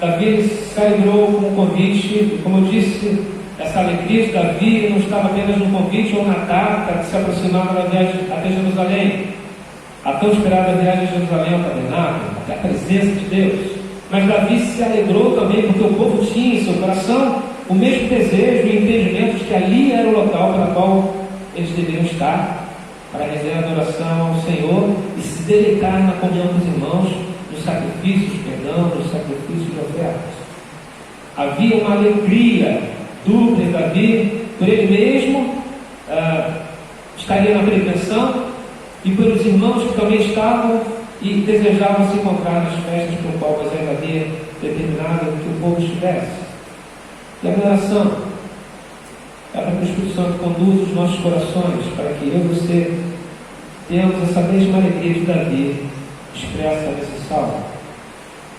Davi se alegrou com o convite, e como eu disse, essa alegria de Davi não estava apenas no convite ou na data que se aproximava da viagem até Jerusalém, a tão esperada viagem de Jerusalém ao tabernáculo, até a presença de Deus. Mas Davi se alegrou também porque o povo tinha em seu coração o mesmo desejo e entendimento de que ali era o local para o qual eles deveriam estar, para realizar a adoração ao Senhor e se deleitar na comunhão com os irmãos, nos sacrifícios de perdão, nos sacrifícios de ofertas. Havia uma alegria dupla em Davi, por ele mesmo estaria na pretensão, e pelos irmãos que também estavam e desejavam se encontrar nas festas por qual Moisés havia determinado que o povo estivesse. E a oração é para que o Espírito Santo conduza os nossos corações, para que eu e você tenhamos essa mesma alegria de Davi expressa nesse salmo.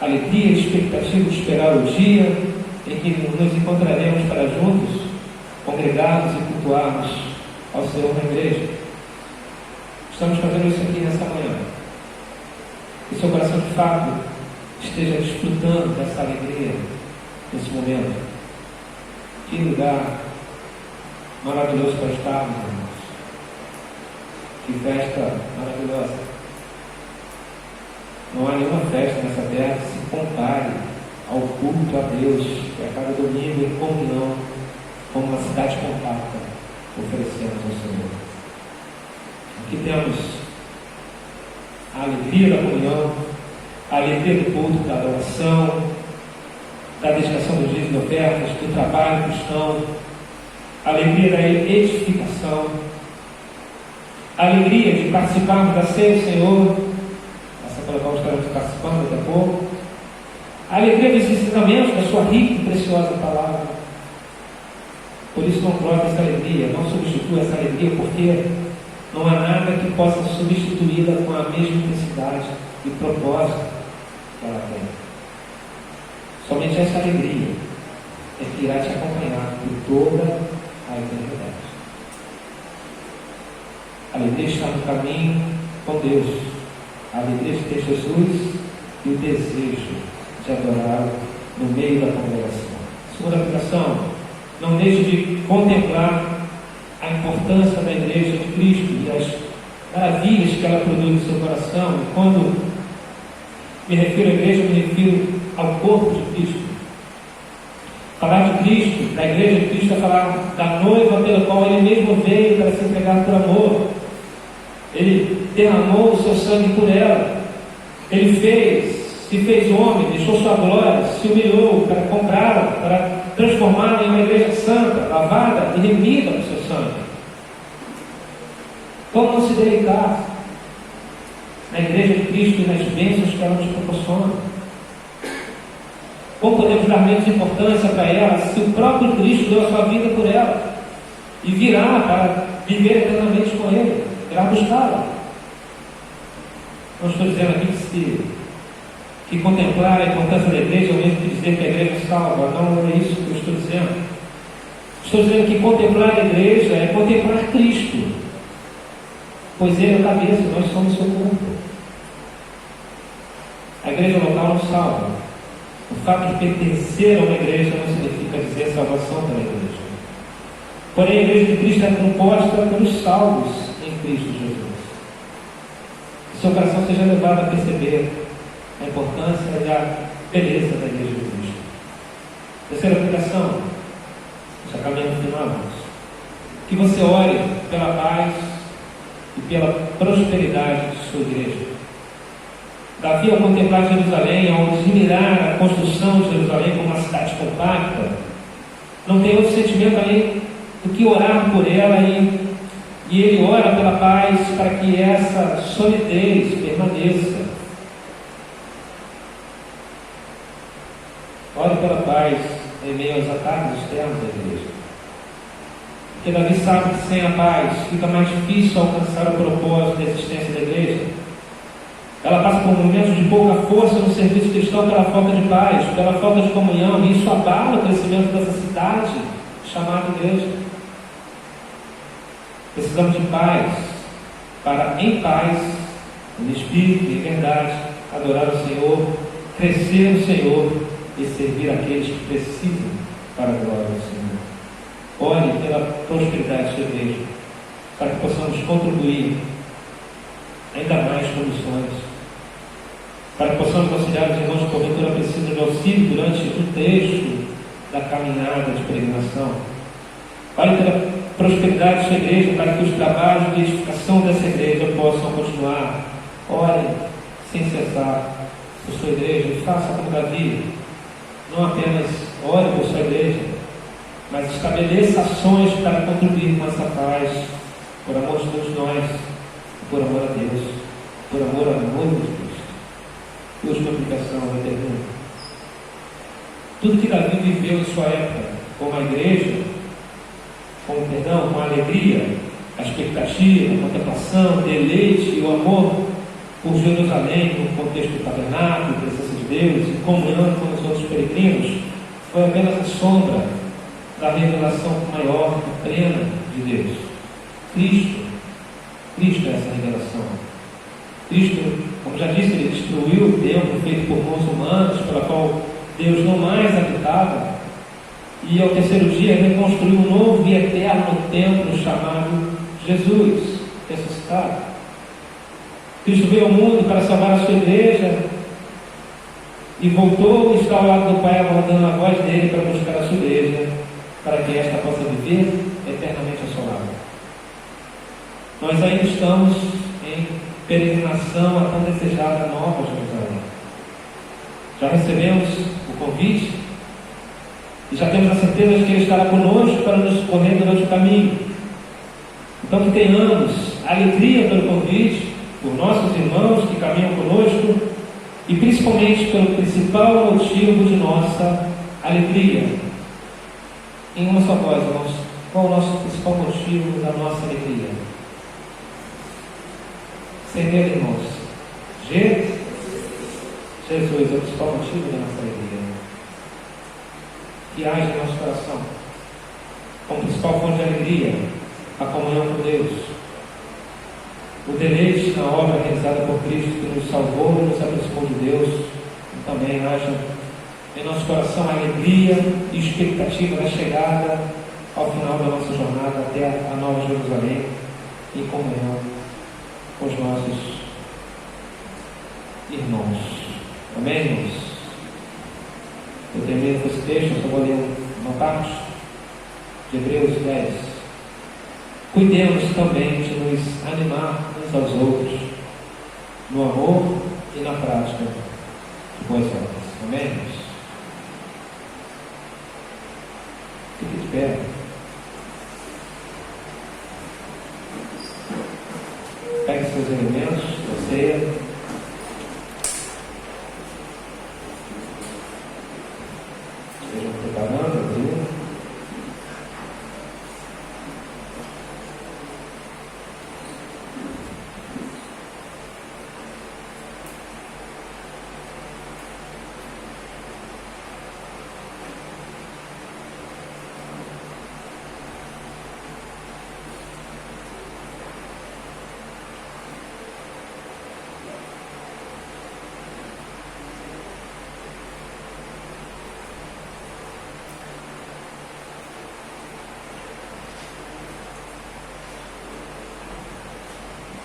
Alegria e expectativa de esperar o dia em que nos encontraremos para juntos congregarmos e cultuarmos ao Senhor na igreja. Estamos fazendo isso aqui nessa manhã. Que seu coração de fato esteja desfrutando dessa alegria nesse momento. Que lugar maravilhoso para estarmos, irmãos. Que festa maravilhosa. Não há nenhuma festa nessa terra que se compare ao culto a Deus, que a cada domingo em comunhão, como uma cidade compacta, oferecemos ao Senhor. Aqui temos a alegria da comunhão, a alegria do culto, da adoração, da dedicação dos dias de ofertas, do trabalho cristão, a alegria da edificação, a alegria de participarmos da ceia do Senhor, essa pela qual estaremos participando daqui a pouco, a alegria dos ensinamentos da sua rica e preciosa palavra. Por isso não troque essa alegria, não substitua essa alegria, porque não há nada que possa substituí-la com a mesma intensidade e propósito que ela tem. Somente essa alegria é que irá te acompanhar por toda a eternidade. A alegria está no caminho com Deus, a alegria de ter Jesus e o desejo de adorá-lo no meio da congregação. Segunda aplicação, não deixe de contemplar a importância da igreja de Cristo e as maravilhas que ela produz no seu coração. E quando me refiro à igreja, me refiro ao corpo de Cristo. Falar de Cristo, da igreja de Cristo, é falar da noiva pela qual Ele mesmo veio para se entregar por amor. Ele derramou o seu sangue por ela. Ele se fez homem, deixou sua glória, se humilhou para comprá-la, para transformá-la em uma igreja santa, lavada e remida no seu sangue. Como não se deleitar na igreja de Cristo e nas bênçãos que ela nos proporciona? Como podemos dar menos importância para ela se o próprio Cristo deu a sua vida por ela e virá para viver eternamente com Ele, irá buscá-la? Não estou dizendo aqui que contemplar a importância da igreja é o mesmo que dizer que a igreja salva. Não é isso que eu estou dizendo. Estou dizendo que contemplar a igreja é contemplar Cristo, pois Ele é a cabeça, nós somos o seu corpo. A igreja local não salva. O fato de pertencer a uma igreja não significa dizer salvação pela igreja. Porém, a igreja de Cristo é composta pelos salvos em Cristo Jesus. Que seu coração seja levado a perceber a importância e a beleza da igreja de Cristo. Terceira aplicação, já caminhando no final, que você ore pela paz e pela prosperidade de sua igreja. Davi, ao contemplar Jerusalém, ao admirar a construção de Jerusalém como uma cidade compacta, não tem outro sentimento além do que orar por ela, e ele ora pela paz para que essa solidez permaneça. Ore pela paz em meio aos ataques externos da igreja. Porque Davi sabe que sem a paz fica mais difícil alcançar o propósito da existência da igreja. Ela passa por momentos de pouca força no serviço cristão pela falta de paz, pela falta de comunhão, e isso abala o crescimento dessa cidade chamada igreja. Precisamos de paz, para em paz, em espírito e em verdade, adorar o Senhor, crescer no Senhor e servir aqueles que precisam para a glória do Senhor. Ore pela prosperidade da sua igreja, para que possamos contribuir ainda mais com missões, para que possamos auxiliar os irmãos que porventura precisam de auxílio durante o trecho da caminhada de peregrinação. Ore pela prosperidade da sua igreja, para que os trabalhos de edificação dessa igreja possam continuar. Ore sem cessar por sua igreja e faça como Davi. Não apenas ore por sua igreja, mas estabeleça ações para contribuir com essa paz, por amor de todos nós, por amor a Deus, por amor ao noivo de Cristo. E última aplicação da pergunta. Tudo que Davi viveu em sua época, como a igreja, com o perdão, com a alegria, a expectativa, a contemplação, o deleite e o amor por Jerusalém, no contexto do tabernáculo, presença de Deus, e comunhando com os outros peregrinos, foi apenas a sombra da revelação maior e plena de Deus. Cristo é essa revelação. Cristo, como já disse, ele destruiu o templo feito por mãos humanas, pela qual Deus não mais habitava, e ao terceiro dia reconstruiu um novo e eterno templo chamado Jesus, ressuscitado. Cristo veio ao mundo para salvar a sua igreja e voltou e está ao lado do Pai, aguardando a voz dele para buscar a sua igreja, para que esta possa viver eternamente ao seu lado. Nós ainda estamos em peregrinação a tão desejada Nova Jerusalém. Já recebemos o convite e já temos a certeza de que Ele estará conosco para nos socorrer durante o caminho. Então que tenhamos alegria pelo convite, por nossos irmãos que caminham conosco e principalmente pelo principal motivo de nossa alegria. Em uma só voz, irmãos, qual é o nosso principal motivo da nossa alegria? Sem medo, irmãos. Jesus é o principal motivo da nossa alegria. Que haja em nosso coração, como principal fonte de alegria, a comunhão com Deus, o deleite na obra realizada por Cristo, que nos salvou e nos aproximou de Deus, e também haja em nosso coração a alegria e expectativa da chegada ao final da nossa jornada até a Nova Jerusalém, em comunhão com os nossos irmãos. Amém, irmãos? Eu termino com esse texto, eu só vou ler uma parte de Hebreus 10. Cuidemos também de nos animar uns aos outros no amor e na prática de boas obras. Amém, irmãos? Fique de pé. Pegue seus elementos da ceia. Estejam preparando, abrindo.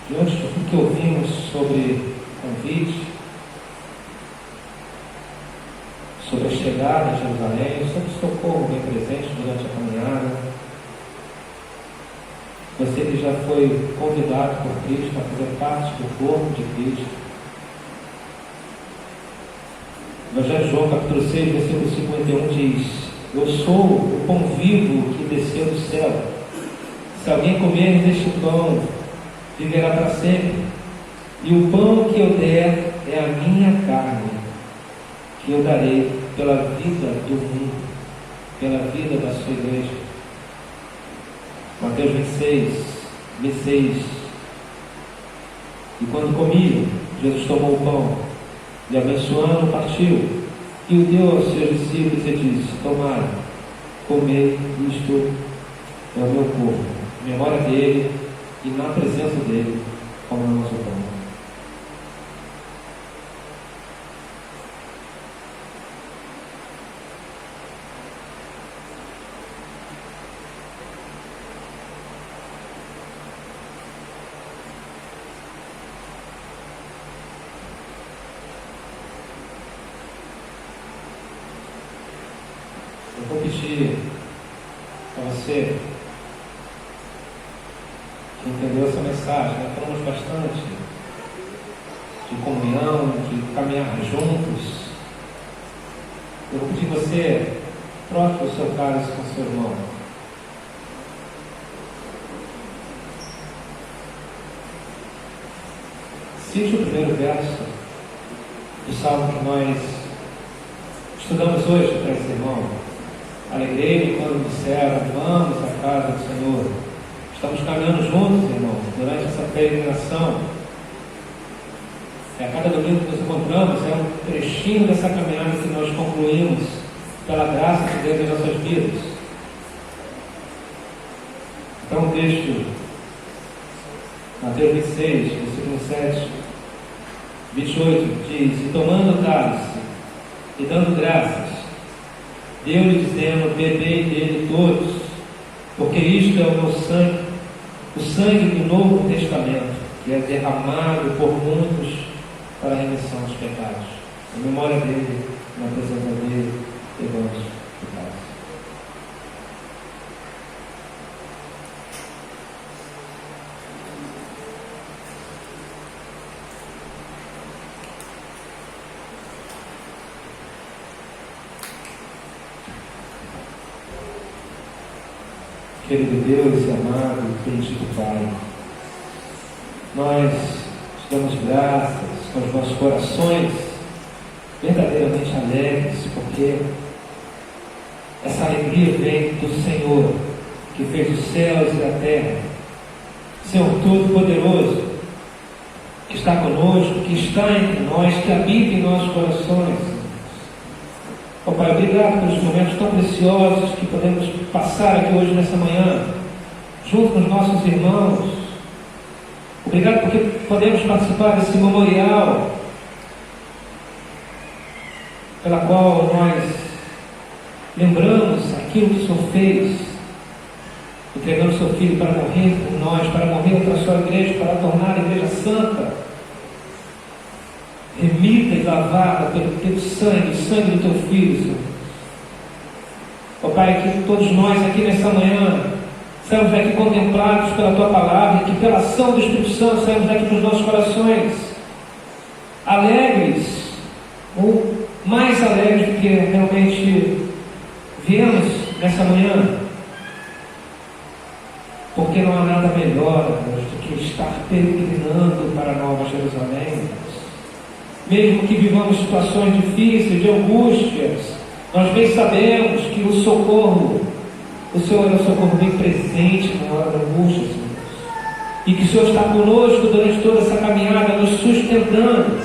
Diante do que ouvimos sobre convite, sobre a chegada a Jerusalém, sobre o socorro bem presente durante a caminhada, você que já foi convidado por Cristo a fazer parte do corpo de Cristo. O Evangelho de João, capítulo 6, versículo 51 diz: Eu sou o pão vivo que desceu do céu. Se alguém comer deste pão, viverá para sempre. E o pão que eu der é a minha carne, que eu darei pela vida do mundo, pela vida da sua igreja. Mateus 26. E quando comiam, Jesus tomou o pão, e abençoando, partiu, e o deu aos seus discípulos e disse: Tomai, comei, isto é o meu corpo, em memória dele e na presença dele, como no nosso pão. Eu vou pedir a você que entendeu essa mensagem. Nós falamos bastante de comunhão, de caminhar juntos. Eu vou pedir que você troque o seu cálice com o seu irmão. Cite o primeiro verso do salmo que nós estudamos hoje para esse irmão. Alegrei-me quando disseram: vamos à casa do Senhor. Estamos caminhando juntos, irmãos, durante essa peregrinação. A cada domingo que nos encontramos é um trechinho dessa caminhada que nós concluímos pela graça de Deus em nossas vidas. Então o texto, Mateus 26, versículo 7, 28, diz: e tomando o cálice e dando graças, deu-lhe dizendo: bebei dele todos, porque isto é o meu sangue, o sangue do Novo Testamento, que é derramado por muitos para a remissão dos pecados. Em memória dele, na presença dele, levamos o cálice. Querido Deus e amado e bendito Pai, nós te damos graças com os nossos corações verdadeiramente alegres, porque essa alegria vem do Senhor, que fez os céus e a terra, Senhor Todo-Poderoso, que está conosco, que está entre nós, que habita em nossos corações. Ó Pai, obrigado pelos momentos tão preciosos que podemos passar aqui hoje nessa manhã, junto com os nossos irmãos. Obrigado porque podemos participar desse memorial, pela qual nós lembramos aquilo que o Senhor fez, entregando o seu Filho para morrer por nós, para morrer para a sua igreja, para tornar a igreja santa, remida e lavada pelo teu sangue, o sangue do teu Filho, Senhor. Ó Pai, que todos nós aqui nessa manhã saímos daqui contemplados pela tua palavra, e que pela ação do Espírito Santo saímos daqui dos nossos corações alegres, ou mais alegres do que realmente viemos nessa manhã, porque não há nada melhor, Deus, do que estar peregrinando para a Nova Jerusalém. Mesmo que vivamos situações difíceis, de angústias, nós bem sabemos que o socorro, o Senhor é um socorro bem presente na hora da angústia, Senhor. E que o Senhor está conosco durante toda essa caminhada, nos sustentando,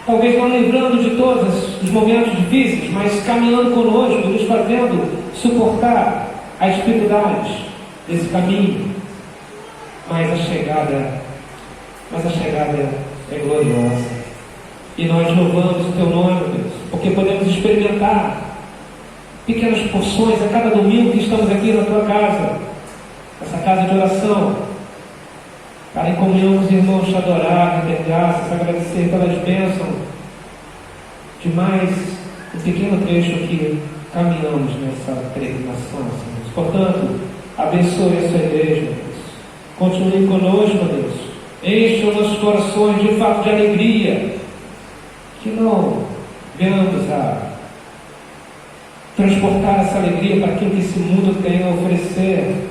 talvez não livrando de todos os momentos difíceis, mas caminhando conosco, nos fazendo suportar as dificuldades desse caminho. Mas a chegada é gloriosa. E nós louvamos o teu nome, Deus, porque podemos experimentar pequenas porções a cada domingo que estamos aqui na tua casa, essa casa de oração, para em comunhão com os irmãos te adorar, render graças, agradecer pelas bênçãos de mais um pequeno trecho que caminhamos nessa peregrinação, Senhor. Portanto, abençoe a sua igreja, Deus. Continue conosco, Deus. Enche os nossos corações de fato de alegria, que não venhamos a transportar essa alegria para aquilo que esse mundo tem a oferecer.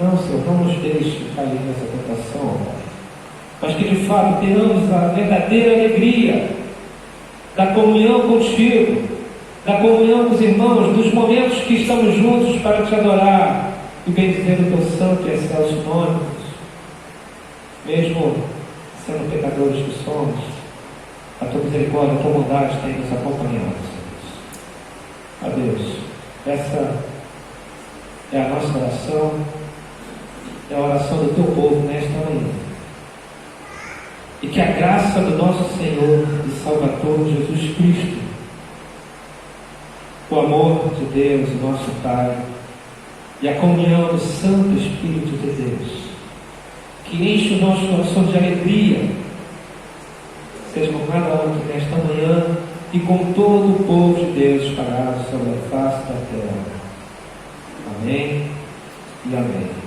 Não, Senhor, não nos deixe cair nessa tentação, Pai. Mas que de fato tenhamos a verdadeira alegria da comunhão contigo, da comunhão com os irmãos, dos momentos que estamos juntos para te adorar e bendizer o teu santo e excelso nome, mesmo sendo pecadores que somos. A tua misericórdia, a tua bondade tem nos acompanhado, Senhor. A Deus, essa é a nossa oração é a oração do teu povo nesta manhã. E que a graça do nosso Senhor e Salvador Jesus Cristo, o amor de Deus, o nosso Pai, e a comunhão do Santo Espírito de Deus, que enche o nosso coração de alegria, seja com cada um que nesta manhã e com todo o povo de Deus espalhado sobre a face da terra. Amém e amém.